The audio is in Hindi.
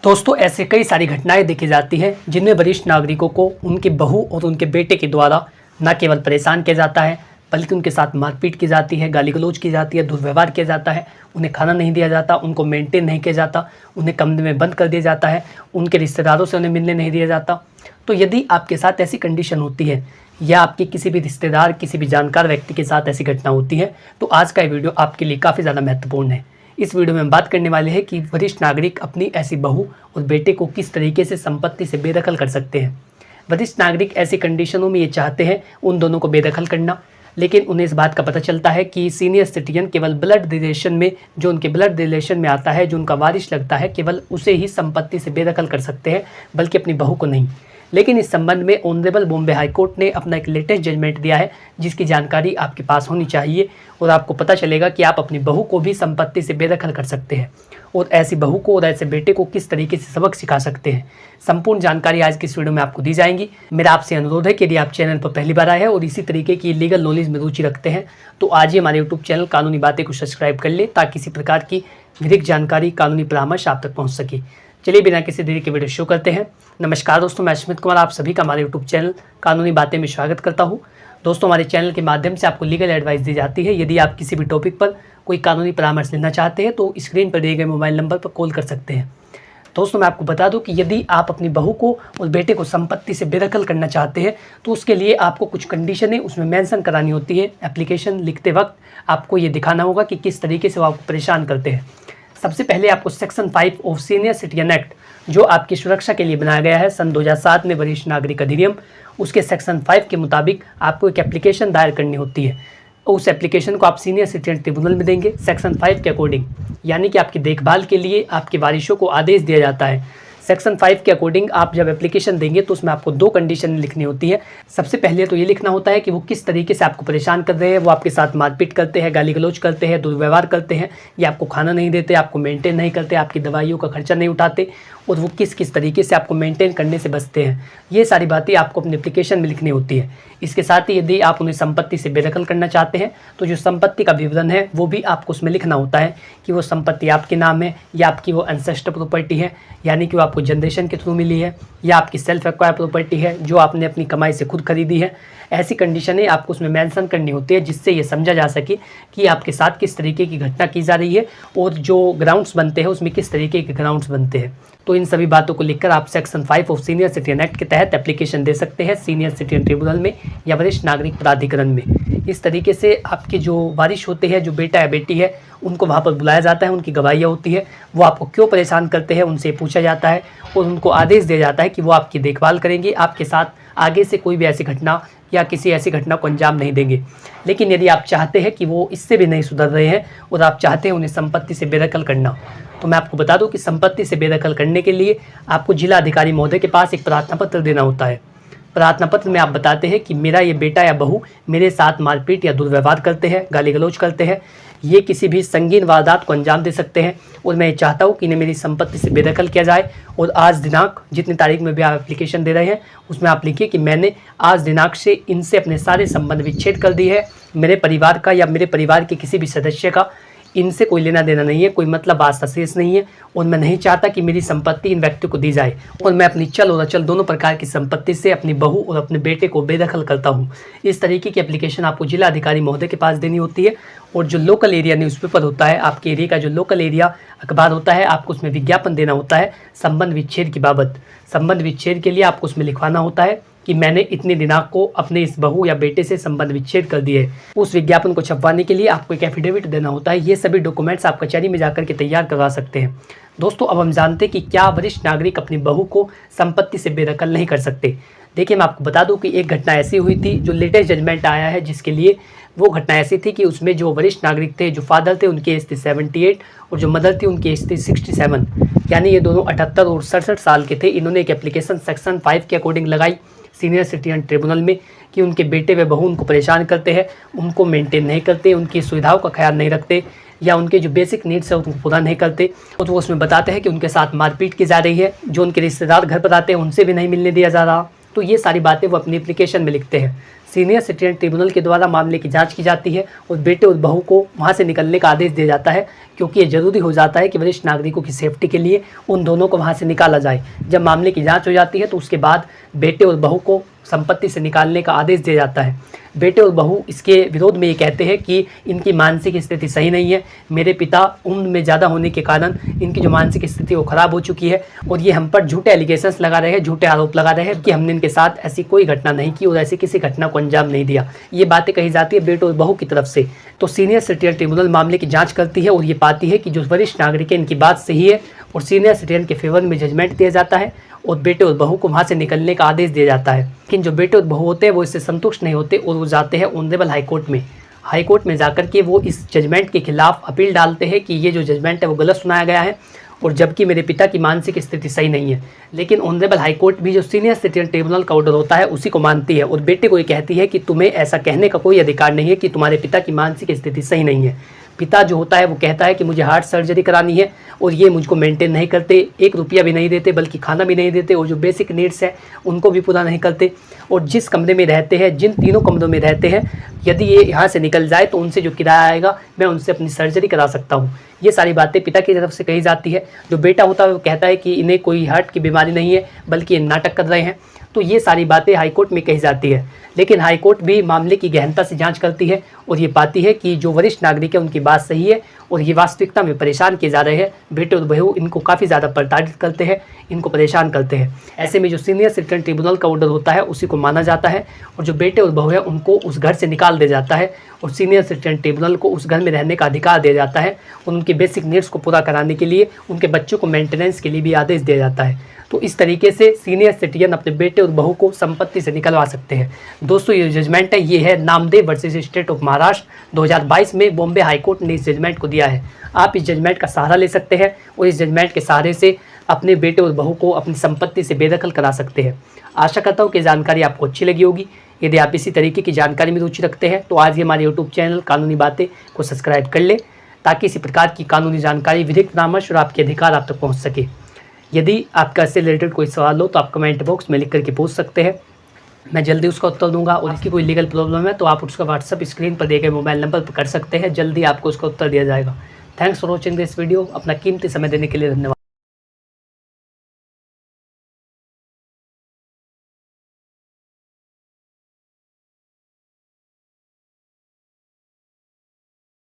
दोस्तों ऐसे कई सारी घटनाएं देखी जाती हैं जिनमें वरिष्ठ नागरिकों को उनके बहू और उनके बेटे के द्वारा न केवल परेशान किया जाता है बल्कि उनके साथ मारपीट की जाती है, गाली गलौज की जाती है, दुर्व्यवहार किया जाता है, उन्हें खाना नहीं दिया जाता, उनको मेंटेन नहीं किया जाता, उन्हें कमरे में बंद कर दिया जाता है, उनके रिश्तेदारों से उन्हें मिलने नहीं दिया जाता। तो यदि आपके साथ ऐसी कंडीशन होती है या आपके किसी भी रिश्तेदार, किसी भी जानकार व्यक्ति के साथ ऐसी घटना होती है तो आज का ये वीडियो आपके लिए काफ़ी ज़्यादा महत्वपूर्ण है। इस वीडियो में हम बात करने वाले हैं कि वरिष्ठ नागरिक अपनी ऐसी बहू और बेटे को किस तरीके से संपत्ति से बेदखल कर सकते हैं। वरिष्ठ नागरिक ऐसी कंडीशनों में ये चाहते हैं उन दोनों को बेदखल करना, लेकिन उन्हें इस बात का पता चलता है कि सीनियर सिटीजन केवल ब्लड रिलेशन में, जो उनके ब्लड रिलेशन में आता है, जो उनका वारिस लगता है, केवल उसे ही संपत्ति से बेदखल कर सकते हैं, बल्कि अपनी बहू को नहीं। लेकिन इस संबंध में ऑनरेबल बॉम्बे हाई कोर्ट ने अपना एक लेटेस्ट जजमेंट दिया है जिसकी जानकारी आपके पास होनी चाहिए और आपको पता चलेगा कि आप अपनी बहू को भी संपत्ति से बेदखल कर सकते हैं और ऐसी बहू को और ऐसे बेटे को किस तरीके से सबक सिखा सकते हैं। संपूर्ण जानकारी आज की इस वीडियो में आपको दी जाएंगी। मेरा आपसे अनुरोध है कि यदि आप चैनल पर पहली बार आए हैं और इसी तरीके की लीगल नॉलेज में रुचि रखते हैं तो आज ही हमारे यूट्यूब चैनल कानूनी बातें को सब्सक्राइब कर ले ताकि इसी प्रकार की विधिक जानकारी, कानूनी परामर्श आप तक पहुँच सके। चलिए बिना किसी देरी के वीडियो शुरू करते हैं। नमस्कार दोस्तों, मैं अश्मित कुमार आप सभी का हमारे यूट्यूब चैनल कानूनी बातें में स्वागत करता हूं। दोस्तों हमारे चैनल के माध्यम से आपको लीगल एडवाइस दी जाती है। यदि आप किसी भी टॉपिक पर कोई कानूनी परामर्श लेना चाहते हैं तो स्क्रीन पर दिए गए मोबाइल नंबर पर कॉल कर सकते हैं। दोस्तों मैं आपको बता दूं कि यदि आप अपनी बहू को और बेटे को संपत्ति से बेदखल करना चाहते हैं तो उसके लिए आपको कुछ कंडीशनें उसमें मेंशन करानी होती है। एप्लीकेशन लिखते वक्त आपको ये दिखाना होगा कि किस तरीके से वो आपको परेशान करते हैं। सबसे पहले आपको section 5 of senior citizen act, जो आपकी सुरक्षा के लिए बनाया गया है सन 2007 में वरिष्ठ नागरिक अधिनियम, उसके सेक्शन 5 के मुताबिक आपको एक एप्लीकेशन दायर करनी होती है। उस एप्लीकेशन को आप सीनियर सिटीजन ट्रिब्यूनल में देंगे सेक्शन 5 के अकॉर्डिंग, यानी कि आपकी देखभाल के लिए आपके वारिसों को आदेश दिया जाता है। सेक्शन 5 के अकॉर्डिंग आप जब एप्लीकेशन देंगे तो उसमें आपको 2 कंडीशन लिखनी होती है। सबसे पहले तो ये लिखना होता है कि वो किस तरीके से आपको परेशान कर रहे हैं, वो आपके साथ मारपीट करते हैं, गाली गलौज करते हैं, दुर्व्यवहार करते हैं, या आपको खाना नहीं देते, आपको मेंटेन नहीं करते, आपकी दवाइयों का खर्चा नहीं उठाते और वो किस किस तरीके से आपको मेंटेन करने से बचते हैं। ये सारी बातें आपको अपनी एप्लीकेशन में लिखनी होती है। इसके साथ ही यदि आप उन्हें संपत्ति से बेदखल करना चाहते हैं तो जो संपत्ति का विवरण है वो भी आपको उसमें लिखना होता है कि वो संपत्ति आपके नाम है या आपकी वो एंसेस्टर प्रॉपर्टी है, यानी कि वो आपको जनरेशन के थ्रू मिली है, या आपकी सेल्फ एक्वायर प्रॉपर्टी है जो आपने अपनी कमाई से खुद खरीदी है। ऐसी कंडीशनें आपको उसमें मेंशन करनी होती है जिससे ये समझा जा सके कि आपके साथ किस तरीके की घटना की जा रही है और जो ग्राउंड्स बनते हैं उसमें किस तरीके के ग्राउंड्स बनते हैं। तो इन सभी बातों को लिखकर आप section 5 of senior citizen act के तहत एप्लीकेशन दे सकते हैं सीनियर सिटीजन ट्रिब्यूनल में या वरिष्ठ नागरिक प्राधिकरण में। इस तरीके से आपके जो वारिस होते हैं, जो बेटा या बेटी है, उनको वहाँ पर बुलाया जाता है, उनकी गवाहियाँ होती है, वो आपको क्यों परेशान करते हैं उनसे पूछा जाता है और उनको आदेश दिया जाता है कि वो आपकी देखभाल करेंगे, आपके साथ आगे से कोई भी ऐसी घटना या किसी ऐसी घटना को अंजाम नहीं देंगे। लेकिन यदि आप चाहते हैं कि वो इससे भी नहीं सुधर रहे हैं और आप चाहते हैं उन्हें संपत्ति से बेदखल करना, तो मैं आपको बता दूं कि संपत्ति से बेदखल करने के लिए आपको जिला अधिकारी महोदय के पास एक प्रार्थना पत्र देना होता है। प्रार्थना पत्र में आप बताते हैं कि मेरा ये बेटा या बहू मेरे साथ मारपीट या दुर्व्यवहार करते हैं, गाली गलौज करते हैं, ये किसी भी संगीन वारदात को अंजाम दे सकते हैं और मैं चाहता हूँ कि इन्हें मेरी संपत्ति से बेदखल किया जाए। और आज दिनांक, जितनी तारीख में भी आप एप्लीकेशन दे रहे हैं उसमें आप लिखिए कि मैंने आज दिनांक से इनसे अपने सारे संबंध विच्छेद कर दिए है, मेरे परिवार का या मेरे परिवार के किसी भी सदस्य का इनसे कोई लेना देना नहीं है, कोई मतलब वास्ता शेष नहीं है और मैं नहीं चाहता कि मेरी संपत्ति इन व्यक्तियों को दी जाए और मैं अपनी चल और अचल दोनों प्रकार की संपत्ति से अपनी बहू और अपने बेटे को बेदखल करता हूं। इस तरीके की एप्लीकेशन आपको जिला अधिकारी महोदय के पास देनी होती है और जो लोकल एरिया न्यूज़पेपर होता है, आपके एरिया का जो लोकल एरिया अखबार होता है, आपको उसमें विज्ञापन देना होता है संबंध विच्छेद की बाबत। संबंध विच्छेद के लिए आपको उसमें लिखवाना होता है कि मैंने इतने दिनांक को अपने इस बहू या बेटे से संबंध विच्छेद कर दिए। उस विज्ञापन को छपवाने के लिए आपको एक एफिडेविट देना होता है। ये सभी डॉक्यूमेंट्स आप कचहरी में जाकर के तैयार करवा सकते हैं। दोस्तों अब हम जानते हैं कि क्या वरिष्ठ नागरिक अपनी बहू को संपत्ति से बेदखल नहीं कर सकते। देखिए मैं आपको बता दूं कि एक घटना ऐसी हुई थी जो लेटेस्ट जजमेंट आया है, जिसके लिए वो घटना ऐसी थी कि उसमें जो वरिष्ठ नागरिक थे, जो फादर थे उनकी एज थी 78 और जो मदर थी उनकी एज थी 67, यानी ये दोनों 78 और 67 साल के थे। इन्होंने एक एप्लीकेशन सेक्शन 5 के अकॉर्डिंग लगाई सीनियर सिटीजन ट्रिब्यूनल में कि उनके बेटे व बहू उनको परेशान करते हैं, उनको मेंटेन नहीं करते, उनकी सुविधाओं का ख्याल नहीं रखते या उनके जो बेसिक नीड्स है उनको पूरा नहीं करते। और वो उसमें बताते हैं कि उनके साथ मारपीट की जा रही है, जो उनके रिश्तेदार घर पर आते हैं उनसे भी नहीं मिलने दिया जा रहा, तो ये सारी बातें वो अपनी एप्लीकेशन में लिखते हैं। सीनियर सिटीजन ट्रिब्यूनल के द्वारा मामले की जांच की जाती है और बेटे और बहू को वहाँ से निकलने का आदेश दिया जाता है, क्योंकि ये जरूरी हो जाता है कि वरिष्ठ नागरिकों की सेफ्टी के लिए उन दोनों को वहाँ से निकाला जाए। जब मामले की जाँच हो जाती है तो उसके बाद बेटे और बहू को संपत्ति से निकालने का आदेश दिया जाता है। बेटे और बहू इसके विरोध में ये कहते हैं कि इनकी मानसिक स्थिति सही नहीं है, मेरे पिता उम्र में ज़्यादा होने के कारण इनकी जो मानसिक स्थिति वो ख़राब हो चुकी है और ये हम पर झूठे एलिगेशंस लगा रहे हैं, झूठे आरोप लगा रहे हैं कि हमने इनके साथ ऐसी कोई घटना नहीं की और ऐसी किसी घटना को अंजाम नहीं दिया। ये बातें कही जाती है बेटे और बहू की तरफ से। तो सीनियर सिटीजन ट्रिब्यूनल मामले की जाँच करती है और ये पाती है कि जो वरिष्ठ नागरिक है इनकी बात सही है और सीनियर सिटीजन के फेवर में जजमेंट दिया जाता है और बेटे और बहू को वहाँ से निकलने का आदेश दिया जाता है। लेकिन जो बेटे और बहू होते हैं वो इससे संतुष्ट नहीं होते और वो जाते हैं ऑनरेबल हाईकोर्ट में। हाईकोर्ट में जाकर के वो इस जजमेंट के खिलाफ अपील डालते हैं कि ये जो जजमेंट है वो गलत सुनाया गया है और जबकि मेरे पिता की मानसिक स्थिति सही नहीं है। लेकिन ऑनरेबल हाईकोर्ट भी जो सीनियर सिटीजन ट्रिब्यूनल का ऑर्डर होता है उसी को मानती है और बेटे को ये कहती है कि तुम्हें ऐसा कहने का कोई अधिकार नहीं है कि तुम्हारे पिता की मानसिक स्थिति सही नहीं है। पिता जो होता है वो कहता है कि मुझे हार्ट सर्जरी करानी है और ये मुझको मेंटेन नहीं करते, 1 रुपया भी नहीं देते, बल्कि खाना भी नहीं देते और जो बेसिक नीड्स है उनको भी पूरा नहीं करते। और जिस कमरे में रहते हैं, जिन तीनों कमरों में रहते हैं, यदि ये यहाँ से निकल जाए तो उनसे जो किराया आएगा मैं उनसे अपनी सर्जरी करा सकता हूँ। ये सारी बातें पिता की तरफ से कही जाती है। जो बेटा होता है वो कहता है कि इन्हें कोई हार्ट की बीमारी नहीं है, बल्कि ये नाटक कर रहे हैं। तो ये सारी बातें हाईकोर्ट में कही जाती है। लेकिन हाईकोर्ट भी मामले की गहनता से जांच करती है और ये पाती है कि जो वरिष्ठ नागरिक है उनकी बात सही है और ये वास्तविकता में परेशान किए जा रहे हैं। बेटे और बहू इनको काफ़ी ज़्यादा प्रताड़ित करते हैं, इनको परेशान करते हैं। ऐसे में जो सीनियर सिटीजन ट्रिब्यूनल का ऑर्डर होता है उसी को माना जाता है और जो बेटे और बहू है उनको उस घर से निकाल दिया जाता है और सीनियर सिटीजन ट्रिब्यूनल को उस घर में रहने का अधिकार दिया जाता है और उनके बेसिक नीड्स को पूरा कराने के लिए उनके बच्चों को मेंटेनेंस के लिए भी आदेश दिया जाता है। तो इस तरीके से सीनियर सिटीजन अपने बेटे और बहू को संपत्ति से निकलवा सकते हैं। दोस्तों ये जजमेंट है, ये है Namdev versus state of Maharashtra. 2022 में बॉम्बे हाईकोर्ट ने इस जजमेंट को दिया है। आप इस जजमेंट का सहारा ले सकते हैं और इस जजमेंट के सहारे से अपने बेटे और बहू को अपनी संपत्ति से बेदखल करा सकते हैं। आशा करता हूँ कि जानकारी आपको अच्छी लगी होगी। यदि आप इसी तरीके की जानकारी में रुचि रखते हैं तो आज ही हमारे यूट्यूब चैनल कानूनी बातें को सब्सक्राइब कर ले, ताकि इसी प्रकार की कानूनी जानकारी, विधिक परामर्श और आपके अधिकार आप तक पहुँच सके। यदि आपका इससे रिलेटेड कोई सवाल हो तो आप कमेंट बॉक्स में लिख करके पूछ सकते हैं, मैं जल्दी उसका उत्तर दूंगा। और इसकी कोई लीगल प्रॉब्लम है तो आप उसका व्हाट्सअप स्क्रीन पर दिए गए मोबाइल नंबर पर कर सकते हैं, जल्दी आपको उसका उत्तर दिया जाएगा। Thanks for watching this video. अपना कीमती समय देने के लिए धन्यवाद।